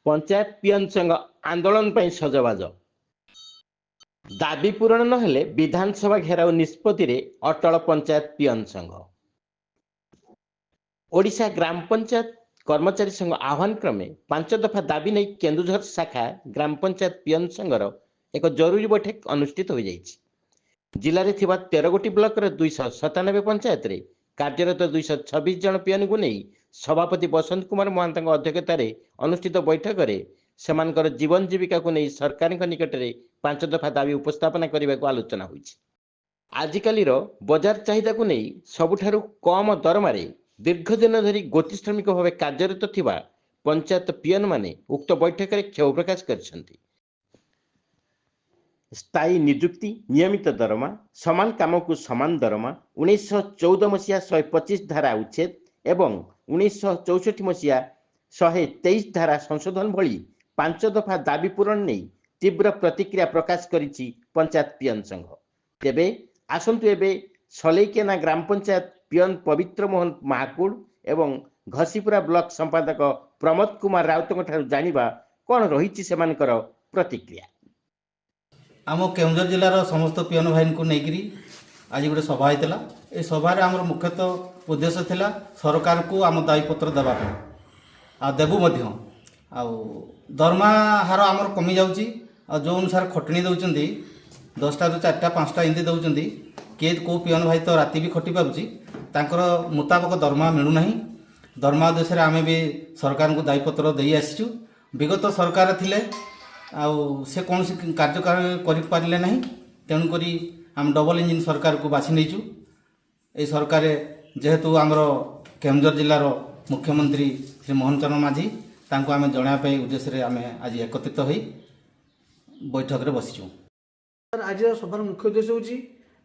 पंचायत पियन संघ आंदोलन पर सजबाज दाबी पूरण नहेले विधानसभा घेराव निष्पत्ति रे अटल पंचायत पियन संघ। ओडिशा ग्राम पंचायत कर्मचारी संघ आह्वान क्रमे 5 दफा दाबी नहीं केन्दुझर शाखा ग्राम पंचायत पियन संघर एक जरूरी बैठक अनुष्ठित हो जाइछि। जिले में 13 गोटी ब्लॉक 297 पंचायत रे कार्यरत 226 जन पियन को नहीं सभापति बसंत कुमार महांत अध्यक्षतार अनुष्ठित बैठक में सेमानकर जीवन जीविका को नहीं सरकार निकट में 5 दफा दाबी उपस्थापना करने को आलोचना हुई। आजिकाली बजार चाहिदा को नहीं सबुठारु कम दरमारे दीर्घ दिन धरी गोती श्रमिक भाव कार्यरत थिबा पंचायत पियन माने उक्त बैठक में क्षोभ प्रकाश करछन्ति। स्थायी नियुक्ति नियमित दरमा समान काम को समान दरमा 1914 मसीहा 125 धारा उच्छेद एवं 1964 मसीहा 123 धारा संशोधन भली 5 दफा दाबी पूरण नहीं तीव्र प्रतिक्रिया प्रकाश करिछि पंचायत पियन संघ। तेबे आसंतु एबे सलेकेना ग्राम पंचायत पियन पवित्र मोहन महाकुड़ एवं घसीपुरा ब्लॉक संपादक प्रमोद कुमार राउत जानिबा कौन रही सेमानकर प्रतिक्रिया। आम केन्दुझर जिलार समस्त पियन भाई को लेकर आज गोटे सभा होता। ये सभार आम मुख्यतः उद्देश्य थिला सरकार को आम दायीपत्र देवाई आबू दरमा हार आमर कमी जाऊँगी जो अनुसार खटणी दौरान 10टा ରୁ 4ଟା 5ଟା एमती दौरान किए कौ पियन भाई तो राति भी खटी पार्टी मुताबक दरमा मिलूना। दरमा उद्देश्य आम भी सरकार को दायीपत्र दे आसीचु। विगत सरकार थिले से कौन कार्य करें ना तेणुक आम डबल इंजिन सरकार को बाछि नहींचु। ये सरकार जेहेतु आमर केन्दुझर जिलार मुख्यमंत्री श्री मोहन चरण माझी तांको आम जनापी उद्देश्य आम आज एकत्रित हो बैठक में बसीचु। आज सभार मुख्य उद्देश्य होची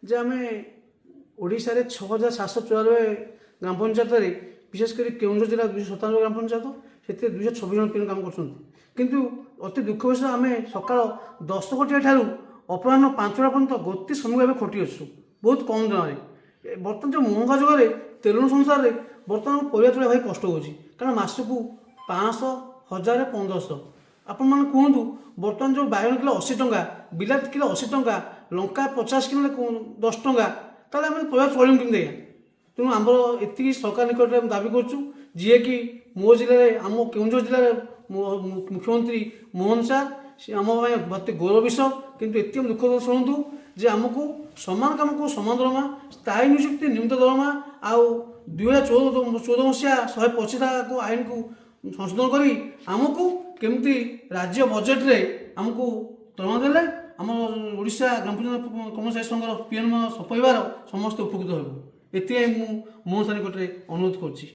आम ओडिशा रे 6794 ग्राम पंचायत विशेषकर केन्दुझर जिला 297 ग्राम पंचायत से 226 जन पियन काम कर किंतु अति दुख विषय आम सकाल 10 घटिया ठारू अपराह 5टा पर्यंत गोती श्रमिक भाव खटी अच्छु बहुत कम दिन। बर्तमान जो महंगा जुगे तेलुण संसार में बर्तमान परिवार चलिया भाई कष्ट होची कारण मासकू 500 1000 1500 आपण मैंने कहतु बर्तमान जो बाइगण किलो 80 टंका बिलाती किलो 80 टंका लंका 50 किलो 10 टंका ताले आम परिवार चलू कि तेणु आम एति सरकार निकट में दाबी करूँ जी कि मो जिले आम केन्दुझर जिले मुख्यमंत्री मोहन सार आम बहुत गौरव विषय किंतु एत दुख शुणु जे आमको समान काम को समान दरमा स्थायी नियुक्ति निम्न दरमा आउ 2014 मसीहा 125 को आईन को संशोधन करी आमको केमती राज्य बजेट रे आमको दरमा देले आम ओडिशा ग्राम पंचायत कर्मचारी संघर पियन सफल समस्त उपकृत हो। मोहन सार निकट अनुरोध कर।